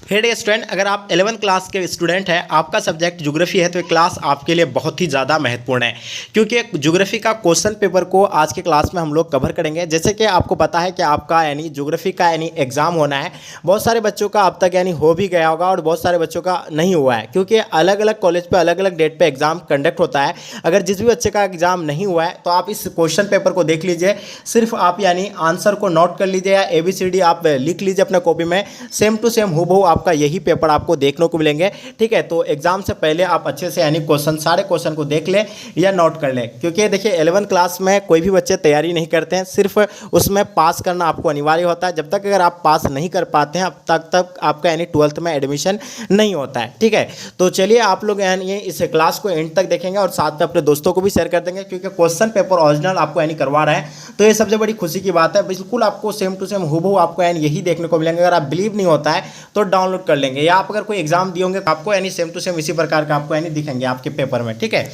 हे dear student, अगर आप 11th class के स्टूडेंट हैं, आपका सब्जेक्ट ज्योग्राफी है तो ये क्लास आपके लिए बहुत ही ज़्यादा महत्वपूर्ण है क्योंकि ज्योग्राफी का क्वेश्चन पेपर को आज के क्लास में हम लोग कवर करेंगे। जैसे कि आपको पता है कि आपका यानी ज्योग्राफी का यानी एग्ज़ाम होना है। बहुत सारे बच्चों का अब तक यानी हो भी गया होगा और बहुत सारे बच्चों का नहीं हुआ है क्योंकि अलग अलग कॉलेज पर अलग अलग डेट पर एग्ज़ाम कंडक्ट होता है। अगर जिस भी बच्चे का एग्ज़ाम नहीं हुआ है तो आप इस क्वेश्चन पेपर को देख लीजिए, सिर्फ आप यानी आंसर को नोट कर लीजिए या ABCD आप लिख लीजिए अपने कॉपी में। सेम टू सेम हूबहू आपका यही पेपर आपको देखने को मिलेंगे। ठीक है, तो एग्जाम से पहले आप अच्छे से यानी सारे क्वेश्चन को देख लें या नोट कर लें क्योंकि देखिए 11th क्लास में कोई भी बच्चे तैयारी नहीं करते हैं, सिर्फ उसमें पास करना आपको अनिवार्य होता है। जब तक अगर आप पास नहीं कर पाते हैं अब तक आपका यानी 12th में एडमिशन नहीं होता है। ठीक है, तो चलिए आप लोग यानी इस क्लास को एंड तक देखेंगे और साथ में अपने दोस्तों को भी शेयर कर देंगे क्योंकि क्वेश्चन पेपर ओरिजिनल आपको यानी करवा रहे हैं, तो ये सबसे बड़ी खुशी की बात है। बिल्कुल आपको सेम टू सेम हूबहू आपको यानी यही देखने को मिलेंगे। अगर आप बिलीव नहीं होता है तो डाउनलोड कर लेंगे या आप अगर कोई एग्जाम दिए होंगे तो आपको यानी सेम टू सेम इसी प्रकार का आपको यानी दिखेंगे आपके पेपर में। ठीक है,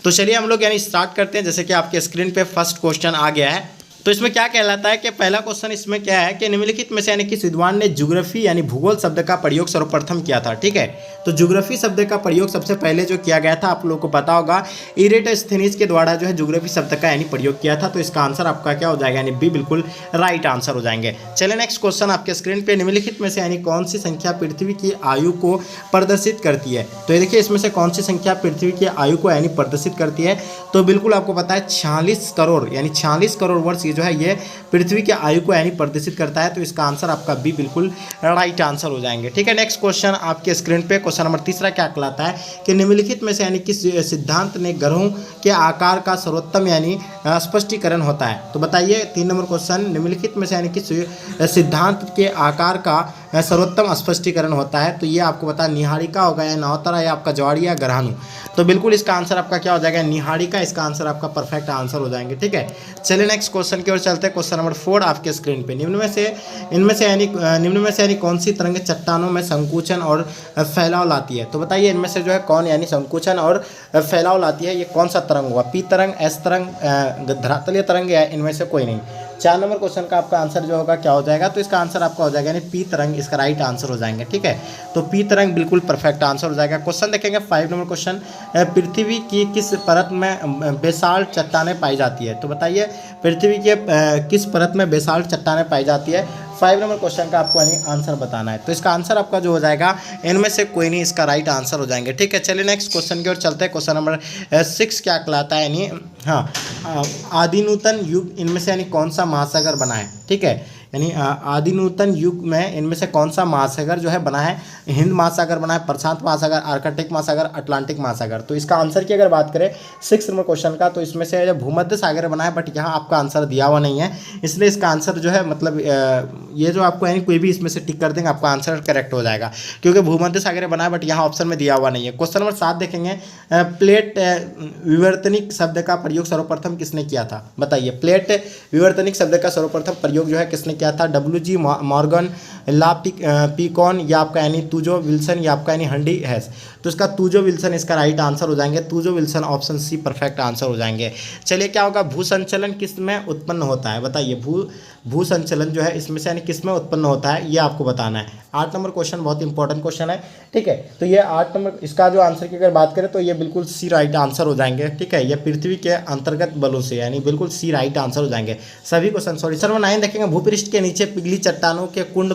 तो चलिए हम लोग यानी स्टार्ट करते हैं। जैसे कि आपके स्क्रीन पे फर्स्ट क्वेश्चन आ गया है, तो इसमें क्या कहलाता है कि पहला क्वेश्चन इसमें क्या है कि निम्नलिखित में से यानी किस विद्वान ने ज्योग्राफी यानी भूगोल शब्द का प्रयोग सर्वप्रथम किया था। ठीक है, तो ज्योग्राफी शब्द का प्रयोग सबसे पहले जो किया गया था आप लोगों को पता होगा, इरेटोस्थेनीज के द्वारा जो है ज्योग्राफी शब्द का यानी प्रयोग किया था। तो इसका आंसर आपका क्या हो जाएगा, यानी बी बिल्कुल राइट आंसर हो जाएंगे। चलिए नेक्स्ट क्वेश्चन आपके स्क्रीन पे, निम्नलिखित में से यानी कौन सी संख्या पृथ्वी की आयु को प्रदर्शित करती है। तो ये देखिए इसमें से कौन सी संख्या पृथ्वी की आयु को यानी प्रदर्शित करती है। तो बिल्कुल आपको पता है 46 करोड़ यानी 46 करोड़ वर्ष ये जो है ये पृथ्वी की आयु को यानी प्रदर्शित करता है। तो इसका आंसर आपका बी बिल्कुल राइट आंसर हो जाएंगे। ठीक है, नेक्स्ट क्वेश्चन आपके स्क्रीन पे क्वेश्चन नंबर तीसरा क्या कहलाता है कि निम्नलिखित में से यानी किस सिद्धांत ने ग्रहों के आकार का सर्वोत्तम यानी स्पष्टीकरण होता है। तो बताइए 3 नंबर क्वेश्चन, निम्नलिखित में से यानी किस सिद्धांत के आकार का सर्वोत्तम स्पष्टीकरण होता है। तो ये आपको पता है निहारिका होगा या नवतारा या आपका ज्वारीय या ग्रहाणु। तो बिल्कुल इसका आंसर आपका क्या हो जाएगा, निहारिका। इसका आंसर आपका परफेक्ट आंसर हो जाएंगे। ठीक है, चलिए नेक्स्ट क्वेश्चन की ओर चलते हैं। क्वेश्चन नंबर 4 आपके स्क्रीन पे, निम्न में से यानी कौन सी तरंग चट्टानों में संकुचन और फैलाव लाती है। तो बताइए इनमें से जो है कौन यानी संकुचन और फैलाव लाती है, ये कौन सा तरंग होगा, पी तरंग, एस तरंग, धरातलीय तरंग या इनमें से कोई नहीं। 4 नंबर क्वेश्चन का आपका आंसर जो होगा क्या हो जाएगा, तो इसका आंसर आपका हो जाएगा यानी पी तरंग, इसका राइट आंसर हो जाएंगे। ठीक है, तो पी तरंग बिल्कुल परफेक्ट आंसर हो जाएगा। क्वेश्चन देखेंगे 5 नंबर क्वेश्चन, पृथ्वी की किस परत में बेसाल्ट चट्टानें पाई जाती है। तो बताइए पृथ्वी के किस परत में बेसाल्ट चट्टानें पाई जाती है। 5 नंबर क्वेश्चन का आपको यानी आंसर बताना है। तो इसका आंसर आपका जो हो जाएगा इनमें से कोई नहीं, इसका राइट आंसर हो जाएंगे। ठीक है, चलिए नेक्स्ट क्वेश्चन की ओर चलते हैं। क्वेश्चन नंबर 6 क्या कहलाता है, यानी आदि नूतन युग इनमें से यानी कौन सा महासागर बना है। ठीक है, यानी आदि नूतन युग में इनमें से कौन सा महासागर जो है बना है, हिंद महासागर बना है, प्रशांत महासागर, आर्कटिक महासागर, अटलांटिक महासागर। तो इसका आंसर की अगर बात करें 6 नंबर क्वेश्चन का, तो इसमें से भूमध्य सागर बना है, बट यहाँ आपका आंसर दिया हुआ नहीं है, इसलिए इसका आंसर जो है मतलब ये जो आपको यानी कोई भी इसमें से टिक कर देंगे आपका आंसर करेक्ट हो जाएगा क्योंकि भूमध्य सागर बना है बट यहाँ ऑप्शन में दिया हुआ नहीं है। क्वेश्चन नंबर 7 देखेंगे, प्लेट विवर्तनिक शब्द का प्रयोग सर्वप्रथम किसने किया था। बताइए प्लेट विवर्तनिक शब्द का सर्वप्रथम प्रयोग जो है किसने किया था, WG मॉर्गन, ला पिकॉन या आपका यानी तुजो विल्सन या आपका यानी हंडी हैस। तो इसका तुजो विल्सन इसका राइट आंसर हो जाएंगे। Tuzo Wilson option C perfect answer हो जाएंगे। चलिए क्या होगा, भू संचलन किस में उत्पन्न होता है। बताइए भू संचलन जो है इसमें से यानी किस में उत्पन्न होता है, ये आपको बताना है। 8 नंबर क्वेश्चन बहुत इंपॉर्टेंट क्वेश्चन है। ठीक है, तो ये 8 नंबर इसका जो आंसर की अगर बात करें तो ये बिल्कुल सी राइट आंसर हो जाएंगे। ठीक है, ये पृथ्वी के अंतर्गत बलों से यानी बिल्कुल सी राइट आंसर हो जाएंगे सभी क्वेश्चन। सॉरी सर, 9 देखेंगे, भूपृष्ठ के नीचे पिघली चट्टानों के कुंड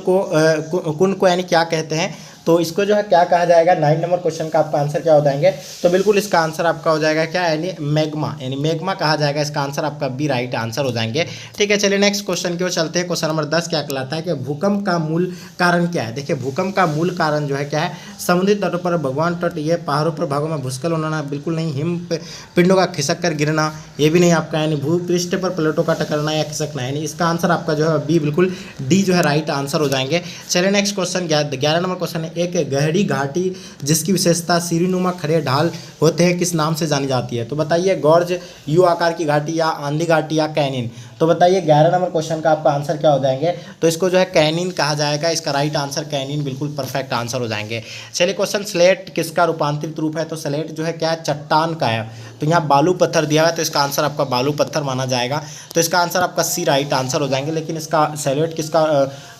को यानी क्या कहते हैं। तो इसको जो है क्या कहा जाएगा, 9 नंबर क्वेश्चन का आपका आंसर क्या हो जाएंगे। तो बिल्कुल इसका आंसर आपका हो जाएगा क्या, यानी मैग्मा, यानी मैग्मा कहा जाएगा। इसका आंसर आपका बी राइट आंसर हो जाएंगे। ठीक है, चलिए नेक्स्ट क्वेश्चन की ओर चलते हैं। क्वेश्चन नंबर 10 क्या कहलाता है कि भूकंप का मूल कारण क्या है। देखिए भूकंप का मूल कारण जो है क्या है, समुद्री तटों पर भगवान तट, ये पहाड़ों पर भागों में भूस्खलन होना बिल्कुल नहीं, हिम पिंडों का खिसक कर गिरना ये भी नहीं आपका, यानी भूपृष्ठ पर प्लेटों का टकराना या खिसकना, यानी इसका आंसर आपका जो है बी बिल्कुल डी जो है राइट आंसर हो जाएंगे। चलिए नेक्स्ट क्वेश्चन 11 नंबर क्वेश्चन है, एक गहरी घाटी जिसकी विशेषता सीढ़ीनुमा खड़े ढाल होते हैं किस नाम से जानी जाती है। तो बताइए गॉर्ज, यू आकार की घाटी या आंधी घाटी या कैनिन। तो बताइए 11 नंबर क्वेश्चन का आपका आंसर क्या हो जाएंगे, तो इसको जो है कैनिन कहा जाएगा, इसका राइट आंसर कैनिन बिल्कुल परफेक्ट आंसर हो जाएंगे। चलिए क्वेश्चन स्लेट किसका रूपांतरित रूप है, तो स्लेट जो है क्या है, चट्टान का है, तो यहाँ बालू पत्थर दिया हुआ है तो इसका आंसर आपका बालू पत्थर माना जाएगा, तो इसका आंसर आपका सी राइट आंसर हो जाएंगे। लेकिन इसका स्लेट किसका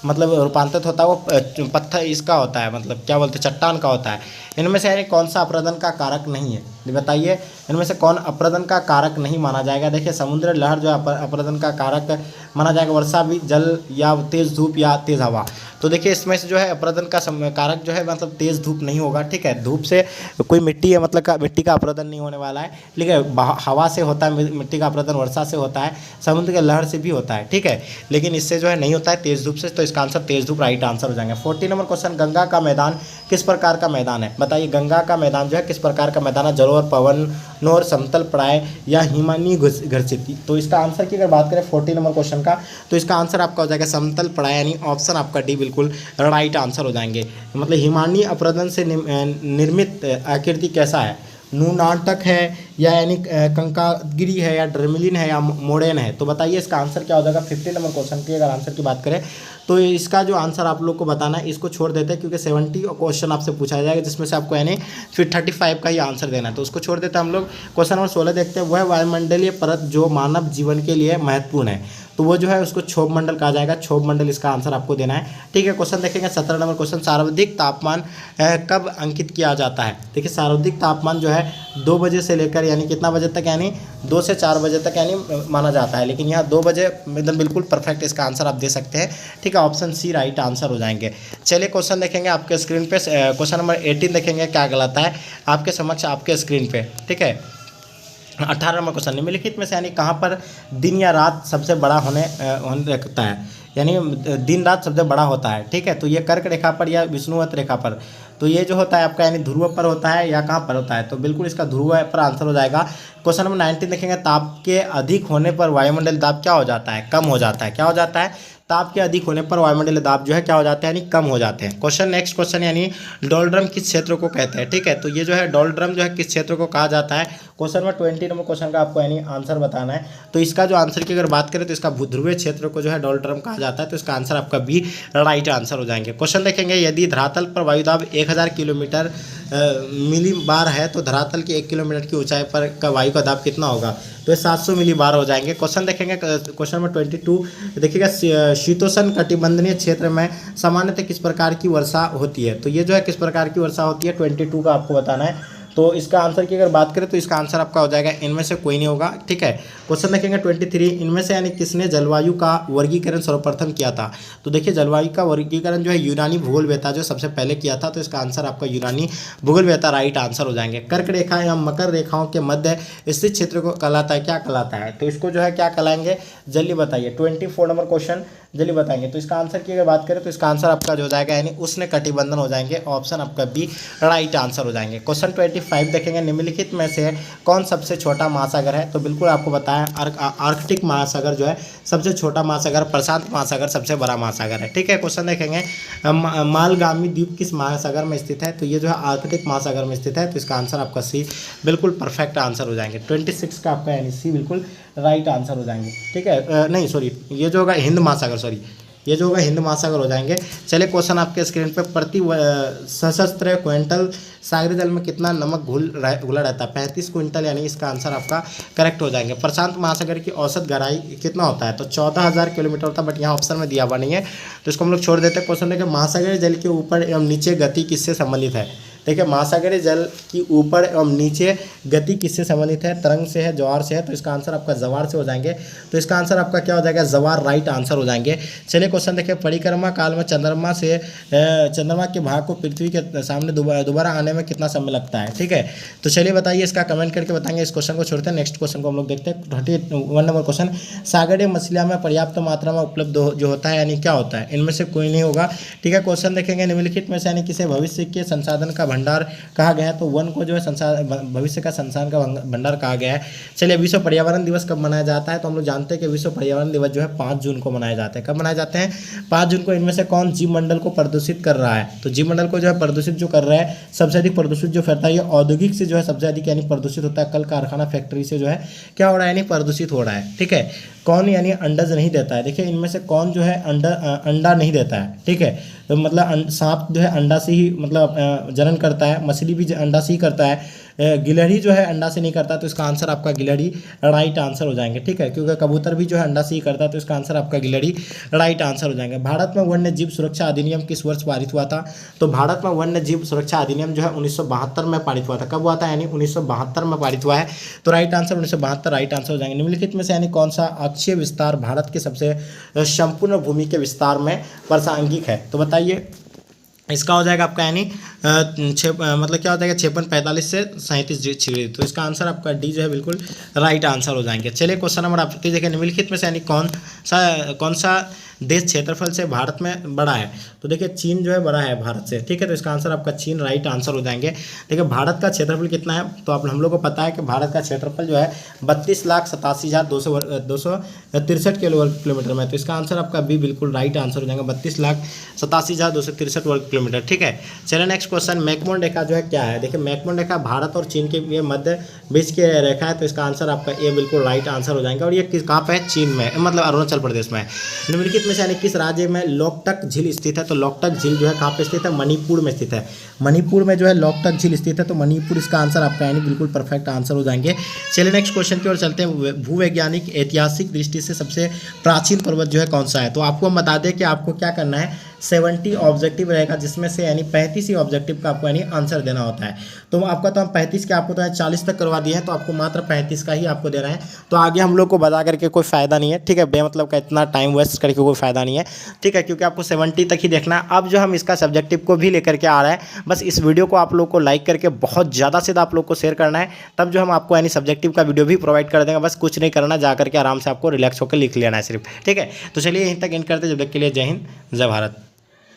मतलब रूपांतरित होता है, वो पत्थर इसका होता है, मतलब क्या बोलते हैं, चट्टान का होता है। इनमें से यानी कौन सा अपरदन का कारक नहीं है, ये बताइए इनमें से कौन अपरदन का कारक नहीं माना जाएगा। देखिए समुद्र लहर जो है अपरदन का कारक माना जाएगा, वर्षा भी जल या तेज़ धूप या तेज़ हवा। तो देखिए इसमें से जो है अपरदन का कारक जो है मतलब तेज़ धूप नहीं होगा, ठीक है, धूप से कोई मिट्टी है मतलब मिट्टी का अपरदन नहीं होने वाला है, लेकिन हवा से होता है मिट्टी का अपरदन, वर्षा से होता है, समुद्र के लहर से भी होता है, ठीक है, लेकिन इससे जो है नहीं होता है तेज़ धूप से, तो इसका आंसर तेज़ धूप राइट आंसर हो जाएंगे। 40 नंबर क्वेश्चन, गंगा का मैदान किस प्रकार का मैदान है, बताइए गंगा का मैदान जो है किस प्रकार का मैदान है, जलोढ़, पवनों, समतल प्राय या हिमानी घर्षित। तो इसका आंसर की अगर बात करें 40 नंबर क्वेश्चन का, तो इसका आंसर आपका हो जाएगा समतल प्राय, यानी ऑप्शन आपका डी बिल्कुल राइट आंसर हो जाएंगे। मतलब हिमानी अपरदन से निर्मित आकृति कैसा है, नूनाटक है या यानी कंकागिरी है या ड्रमिलिन है या मोडेन है, तो बताइए इसका आंसर क्या हो जाएगा। 50 नंबर क्वेश्चन की अगर आंसर की बात करें तो इसका जो आंसर आप लोग को बताना है, इसको छोड़ देते हैं क्योंकि 70 क्वेश्चन आपसे पूछा जाएगा जिसमें से आपको यानी फिर 35 का ही आंसर देना है, तो उसको छोड़ देते हैं हम लोग। क्वेश्चन नंबर 16 देखते हैं, वह वायुमंडलीय परत जो मानव जीवन के लिए महत्वपूर्ण है, तो वो जो है उसको क्षोभ मंडल कहा जाएगा, क्षोभ मंडल इसका आंसर आपको देना है, ठीक है। क्वेश्चन देखेंगे 17 नंबर क्वेश्चन, सर्वाधिक तापमान कब अंकित किया जाता है। देखिए सर्वाधिक तापमान जो है 2 बजे से लेकर यानी कितना बजे तक, यानी 2 से 4 बजे तक यानी माना जाता है, लेकिन यहाँ 2 बजे एकदम बिल्कुल परफेक्ट इसका आंसर आप दे सकते हैं, ठीक है, ऑप्शन सी राइट आंसर हो जाएंगे। चलिए क्वेश्चन देखेंगे आपके स्क्रीन पे, क्वेश्चन नंबर 18 देखेंगे क्या गलता है आपके समक्ष आपके स्क्रीन पे, ठीक है। 18 नंबर क्वेश्चन, निम्नलिखित में से यानी कहाँ पर दिन या रात सबसे बड़ा होने रखता है, यानी दिन रात सबसे बड़ा होता है, ठीक है, तो ये कर्क रेखा पर या विष्णुवत रेखा पर, तो ये जो होता है आपका यानी ध्रुव पर होता है या कहाँ पर होता है, तो बिल्कुल इसका ध्रुव पर आंसर हो जाएगा। क्वेश्चन नंबर 19 देखेंगे, ताप के अधिक होने पर वायुमंडल दाब क्या हो जाता है, कम हो जाता है, क्या हो जाता है, ताप के अधिक होने पर वायुमंडलीय दाब जो है क्या हो जाता है, यानी कम हो जाते हैं। क्वेश्चन नेक्स्ट क्वेश्चन, यानी डोलड्रम किस क्षेत्र को कहते हैं, ठीक है, तो ये जो है डोलड्रम जो है किस क्षेत्र को कहा जाता है। क्वेश्चन नंबर 20 नंबर क्वेश्चन का आपको यानी आंसर बताना है, तो इसका जो आंसर की अगर बात करें तो इसका भूध्रुवीय क्षेत्र को जो है डोलड्रम कहा जाता है, तो इसका आंसर आपका बी राइट आंसर हो जाएंगे। क्वेश्चन देखेंगे, यदि धरातल पर वायुदाब 1000 किलोमीटर मिली बार है तो धरातल की 1 किलोमीटर की ऊंचाई पर का वायु का दाब कितना होगा, तो ये 700 मिली बार हो जाएंगे। क्वेश्चन देखेंगे क्वेश्चन नंबर 22 देखिएगा, शीतोष्ण कटिबंधनीय क्षेत्र में सामान्यतः किस प्रकार की वर्षा होती है, तो ये जो है किस प्रकार की वर्षा होती है 22 का आपको बताना है। तो इसका आंसर की अगर बात करें तो इसका आंसर आपका हो जाएगा इनमें से कोई नहीं होगा, ठीक है। क्वेश्चन देखेंगे 23, इनमें से यानी किसने जलवायु का वर्गीकरण सर्वप्रथम किया था, तो देखिए जलवायु का वर्गीकरण जो है यूनानी भूगोलवेत्ता जो सबसे पहले किया था, तो इसका आंसर आपका यूनानी भूगोलवेत्ता राइट आंसर हो जाएंगे। कर्क रेखा या मकर रेखाओं के मध्य स्थित क्षेत्र को कहलाता है, क्या कहलाता है, तो इसको जो है क्या कहलाएंगे, जल्दी बताइए। 24 नंबर क्वेश्चन जल्दी बताएंगे, तो इसका आंसर की अगर बात करें तो इसका आंसर आपका जो हो जाएगा यानी उष्ण कटिबंधन हो जाएंगे, ऑप्शन आपका बी राइट आंसर हो जाएंगे। क्वेश्चन 25 देखेंगे, निम्नलिखित में से कौन सबसे छोटा महासागर है, तो बिल्कुल आपको बताया आर्कटिक महासागर जो है सबसे छोटा महासागर, प्रशांत महासागर सबसे बड़ा महासागर है, ठीक है। क्वेश्चन देखेंगे, मालगामी द्वीप किस महासागर में स्थित है, तो ये जो है आर्कटिक महासागर में स्थित है, तो इसका आंसर आपका सी बिल्कुल परफेक्ट आंसर हो जाएंगे। 26 का आपका यानी सी बिल्कुल राइट आंसर हो जाएंगे, ठीक है, नहीं सॉरी ये जो होगा हिंद महासागर, सॉरी ये जो होगा हिंद महासागर हो जाएंगे। चलिए क्वेश्चन आपके स्क्रीन पे, प्रति सशस्त्र क्विंटल सागरी जल में कितना नमक घुला रहता है, 35 क्विंटल, यानी इसका आंसर आपका करेक्ट हो जाएंगे। प्रशांत महासागर की औसत गहराई कितना होता है, तो 14,000 किलोमीटर होता है, बट यहाँ ऑप्शन में दिया हुआ नहीं है, तो इसको हम लोग छोड़ देते हैं। क्वेश्चन देखिए, महासागरीय जल के ऊपर एवं नीचे गति किससे संबंधित है, देखिए महासागरीय जल की ऊपर एवं नीचे गति किससे संबंधित है, तरंग से है, ज्वार से है, तो इसका आंसर आपका जवार से हो जाएंगे, तो इसका आंसर आपका क्या हो जाएगा, जवार राइट आंसर हो जाएंगे। चलिए क्वेश्चन देखिए, परिक्रमा काल में चंद्रमा के भाग को पृथ्वी के सामने दोबारा आने में कितना समय लगता है, ठीक है, तो चलिए बताइए, इसका कमेंट करके बताएंगे। इस क्वेश्चन को छोड़ते हैं, नेक्स्ट क्वेश्चन को हम लोग देखते हैं। 31 नंबर क्वेश्चन, सागरीय मछलियाँ में पर्याप्त मात्रा में उपलब्ध जो होता है यानी क्या होता है, इनमें से कोई नहीं होगा, ठीक है। क्वेश्चन देखेंगे, निम्नलिखित में से यानी किसे भविष्य के संसाधन का भंडार कहा गया है, तो वन को जो है भविष्य का संसाधन का भंडार कहा गया है। चलिए, विश्व पर्यावरण दिवस कब मनाया जाता है, तो हम लोग जानते हैं कि विश्व पर्यावरण दिवस जो है 5 जून को मनाए जाते हैं। कब मनाए जाते हैं, 5 जून को। इनमें से कौन जीवमंडल को प्रदूषित कर रहा है, तो जीवमंडल को जो है प्रदूषित जो कर रहा है, सबसे अधिक प्रदूषित जो फैलता है ये औद्योगिक से जो है सबसे अधिक यानी प्रदूषित होता है, कल कारखाना फैक्ट्री से जो है क्या हो रहा है यानी प्रदूषित हो रहा है, ठीक है। कौन यानी अंडज नहीं देता है। देखिए इनमें से कौन जो है अंडा नहीं देता है, ठीक है। तो मतलब सांप जो है अंडा से ही मतलब जनन करता है, मछली भी अंडा से ही करता है, गिलहरी जो है अंडा से नहीं करता, तो इसका आंसर आपका गिलहरी राइट आंसर हो जाएंगे, ठीक है। क्योंकि कबूतर भी जो है अंडा से ही करता है, तो इसका आंसर आपका गिलहरी राइट आंसर हो जाएंगे। भारत में वन्य जीव सुरक्षा अधिनियम किस वर्ष पारित हुआ था? तो भारत में वन्य जीव सुरक्षा अधिनियम जो है 1972 में पारित हुआ था। कब हुआ था? यानी 1972 में पारित हुआ है, तो राइट आंसर 1972 राइट आंसर हो जाएंगे। निम्नलिखित में से यानी कौन सा अक्षीय विस्तार भारत के सबसे संपूर्ण भूमि के विस्तार में प्रासंगिक है? तो बताइए, इसका हो जाएगा आपका यानी मतलब क्या हो जाएगा 5645 से 37 तो इसका आंसर आपका डी जो है बिल्कुल राइट आंसर हो जाएंगे। चलिए क्वेश्चन नंबर आप देखिए, निम्नलिखित में से यानी कौन सा देश क्षेत्रफल से भारत में बड़ा है? तो देखिए चीन जो है बड़ा है भारत से, ठीक है। तो इसका आंसर आपका चीन राइट आंसर हो जाएंगे। देखिए भारत का क्षेत्रफल कितना है? तो आप हम लोग को पता है कि भारत का क्षेत्रफल जो है 32,87,263 किलोमीटर में, तो इसका आंसर आपका बी बिल्कुल राइट आंसर हो जाएगा, 32,87,263 वर्ग किलोमीटर, ठीक है। चलिए नेक्स्ट क्वेश्चन, मैकमोहन रेखा जो है क्या है? देखिए मैकमोहन रेखा भारत और चीन के ये मध्य बीच की रेखा है, तो इसका आंसर आपका ए बिल्कुल राइट आंसर हो जाएगा। और ये कहाँ पे है? चीन में, मतलब अरुणाचल प्रदेश में। निम्नलिखित में से यानी किस राज्य में लोकटक झील स्थित है? तो लोकटक झील जो है कहाँ पे स्थित है? मणिपुर में स्थित है। मणिपुर में जो है लोकटक झील स्थित है, तो मणिपुर इसका आंसर आपका यानी बिल्कुल परफेक्ट आंसर हो जाएंगे। चलिए नेक्स्ट क्वेश्चन की ओर चलते हैं। भूवैज्ञानिक ऐतिहासिक दृष्टि से सबसे प्राचीन पर्वत जो है कौन सा है? तो आपको हम बता दें कि आपको क्या करना है, 70 ऑब्जेक्टिव रहेगा, जिसमें से यानी 35 ही ऑब्जेक्टिव का आपको यानी आंसर देना होता है। तो आपका तो हम 35 के आपको तो 40 तक करवा दिए हैं, तो आपको मात्र 35 का ही आपको देना है। तो आगे हम लोग को बता करके कोई फ़ायदा नहीं है, ठीक है। बेमतलब का इतना टाइम वेस्ट करके कोई फ़ायदा नहीं है, ठीक है, क्योंकि आपको 70 तक ही देखना है। अब जो हम इसका सब्जेक्टिव को भी लेकर के आ रहे हैं, बस इस वीडियो को आप लोग को लाइक करके बहुत ज़्यादा से ज़्यादा आप लोग को शेयर करना है, तब जो हम आपको यानी सब्जेक्टिव का वीडियो भी प्रोवाइड कर देंगे। बस कुछ नहीं करना, जा करके आराम से आपको रिलैक्स होकर लिख लेना है सिर्फ, ठीक है। तो चलिए यहीं तक एंड करते हैं। जब तक के लिए जय हिंद, जय भारत।